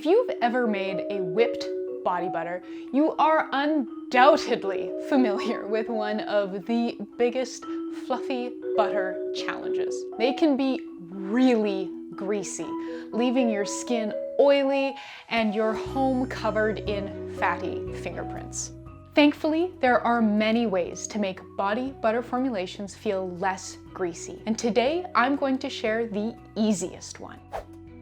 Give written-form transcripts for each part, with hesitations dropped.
If you've ever made a whipped body butter, you are undoubtedly familiar with one of the biggest fluffy butter challenges. They can be really greasy, leaving your skin oily and your home covered in fatty fingerprints. Thankfully, there are many ways to make body butter formulations feel less greasy, and today I'm going to share the easiest one.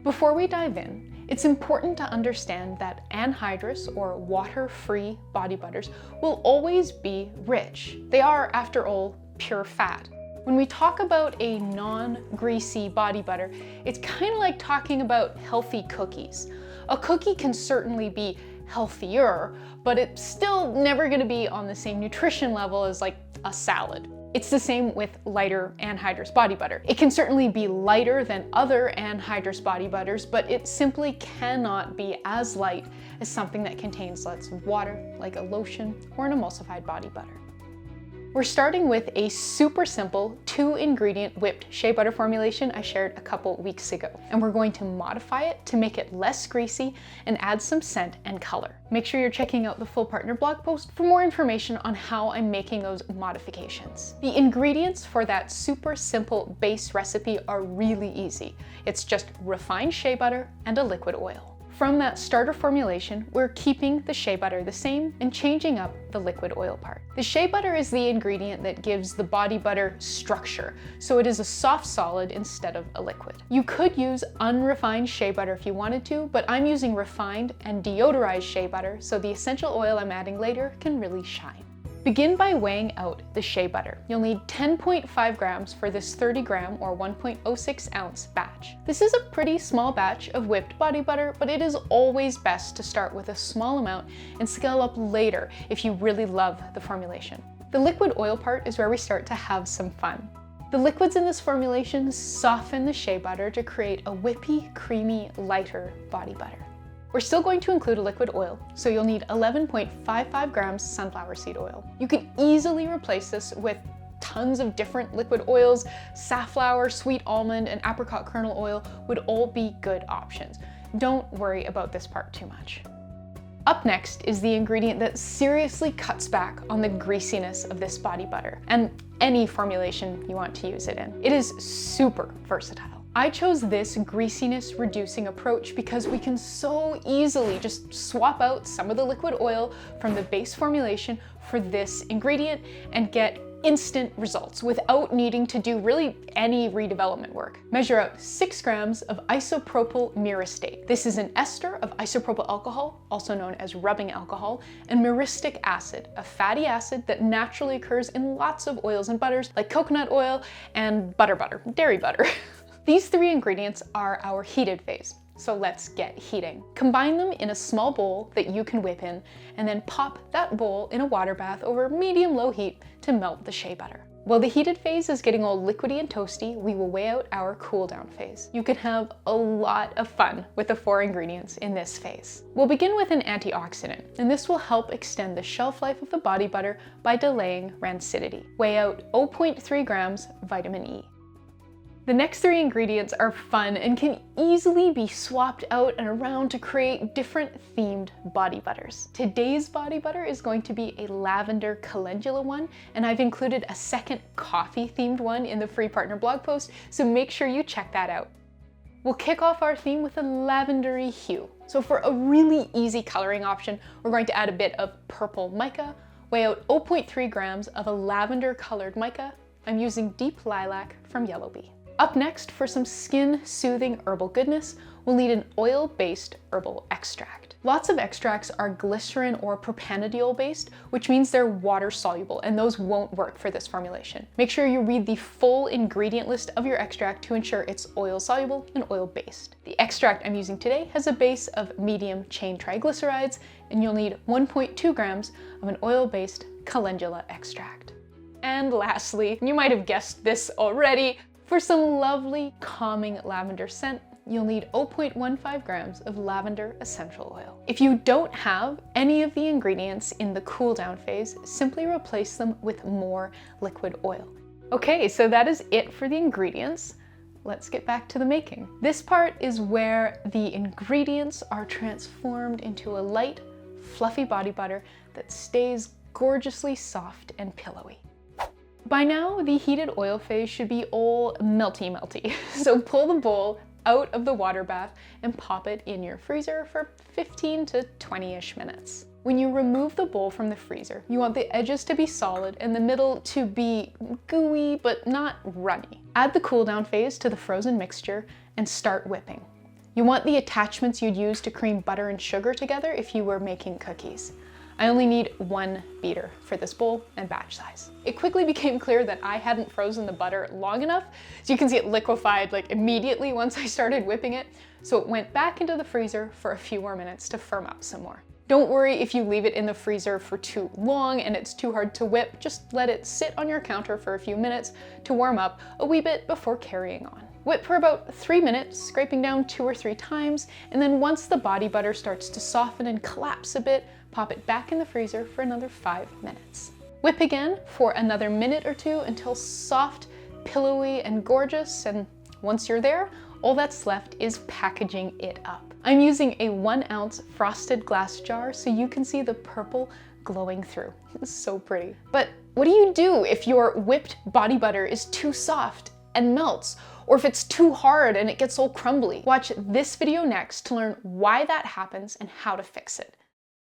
Before we dive in, it's important to understand that anhydrous or water-free body butters will always be rich. They are, after all, pure fat. When we talk about a non-greasy body butter, it's kind of like talking about healthy cookies. A cookie can certainly be healthier, but it's still never going to be on the same nutrition level as like a salad. It's the same with lighter anhydrous body butter. It can certainly be lighter than other anhydrous body butters, but it simply cannot be as light as something that contains lots of water, like a lotion or an emulsified body butter. We're starting with a super simple 2-ingredient whipped shea butter formulation I shared a couple weeks ago, and we're going to modify it to make it less greasy and add some scent and color. Make sure you're checking out the full partner blog post for more information on how I'm making those modifications. The ingredients for that super simple base recipe are really easy. It's just refined shea butter and a liquid oil. From that starter formulation, we're keeping the shea butter the same and changing up the liquid oil part. The shea butter is the ingredient that gives the body butter structure, so it is a soft solid instead of a liquid. You could use unrefined shea butter if you wanted to, but I'm using refined and deodorized shea butter, so the essential oil I'm adding later can really shine. Begin by weighing out the shea butter. You'll need 10.5 grams for this 30 gram or 1.06 ounce batch. This is a pretty small batch of whipped body butter, but it is always best to start with a small amount and scale up later if you really love the formulation. The liquid oil part is where we start to have some fun. The liquids in this formulation soften the shea butter to create a whippy, creamy, lighter body butter. We're still going to include a liquid oil, so you'll need 11.55 grams sunflower seed oil. You can easily replace this with tons of different liquid oils. Safflower, sweet almond, and apricot kernel oil would all be good options. Don't worry about this part too much. Up next is the ingredient that seriously cuts back on the greasiness of this body butter, and any formulation you want to use it in. It is super versatile. I chose this greasiness reducing approach because we can so easily just swap out some of the liquid oil from the base formulation for this ingredient and get instant results without needing to do really any redevelopment work. Measure out 6 grams of isopropyl myristate. This is an ester of isopropyl alcohol, also known as rubbing alcohol, and myristic acid, a fatty acid that naturally occurs in lots of oils and butters like coconut oil and butter, dairy butter. These 3 ingredients are our heated phase, so let's get heating. Combine them in a small bowl that you can whip in, and then pop that bowl in a water bath over medium-low heat to melt the shea butter. While the heated phase is getting all liquidy and toasty, we will weigh out our cool down phase. You can have a lot of fun with the 4 ingredients in this phase. We'll begin with an antioxidant, and this will help extend the shelf life of the body butter by delaying rancidity. Weigh out 0.3 grams vitamin E. The next 3 ingredients are fun and can easily be swapped out and around to create different themed body butters. Today's body butter is going to be a lavender calendula one, and I've included a second coffee themed one in the free partner blog post, so make sure you check that out. We'll kick off our theme with a lavendery hue. So for a really easy coloring option, we're going to add a bit of purple mica, weigh out 0.3 grams of a lavender colored mica. I'm using deep lilac from Yellow Bee. Up next, for some skin-soothing herbal goodness, we'll need an oil-based herbal extract. Lots of extracts are glycerin or propanediol-based, which means they're water-soluble, and those won't work for this formulation. Make sure you read the full ingredient list of your extract to ensure it's oil-soluble and oil-based. The extract I'm using today has a base of medium chain triglycerides, and you'll need 1.2 grams of an oil-based calendula extract. And lastly, you might have guessed this already, for some lovely, calming lavender scent, you'll need 0.15 grams of lavender essential oil. If you don't have any of the ingredients in the cool down phase, simply replace them with more liquid oil. Okay, so that is it for the ingredients. let's get back to the making. This part is where the ingredients are transformed into a light, fluffy body butter that stays gorgeously soft and pillowy. By now, the heated oil phase should be all melty. So pull the bowl out of the water bath and pop it in your freezer for 15 to 20-ish minutes. When you remove the bowl from the freezer, you want the edges to be solid and the middle to be gooey but not runny. Add the cool down phase to the frozen mixture and start whipping. You want the attachments you'd use to cream butter and sugar together if you were making cookies. I only need 1 beater for this bowl and batch size. It quickly became clear that I hadn't frozen the butter long enough, so you can see it liquefied like immediately once I started whipping it, so it went back into the freezer for a few more minutes to firm up some more. Don't worry if you leave it in the freezer for too long and it's too hard to whip, just let it sit on your counter for a few minutes to warm up a wee bit before carrying on. Whip for about 3 minutes, scraping down 2 or 3 times, and then once the body butter starts to soften and collapse a bit, pop it back in the freezer for another 5 minutes. Whip again for another minute or 2 until soft, pillowy, and gorgeous, and once you're there, all that's left is packaging it up. I'm using a 1-ounce frosted glass jar so you can see the purple glowing through. It's so pretty. But what do you do if your whipped body butter is too soft and melts, or if it's too hard and it gets all crumbly? Watch this video next to learn why that happens and how to fix it.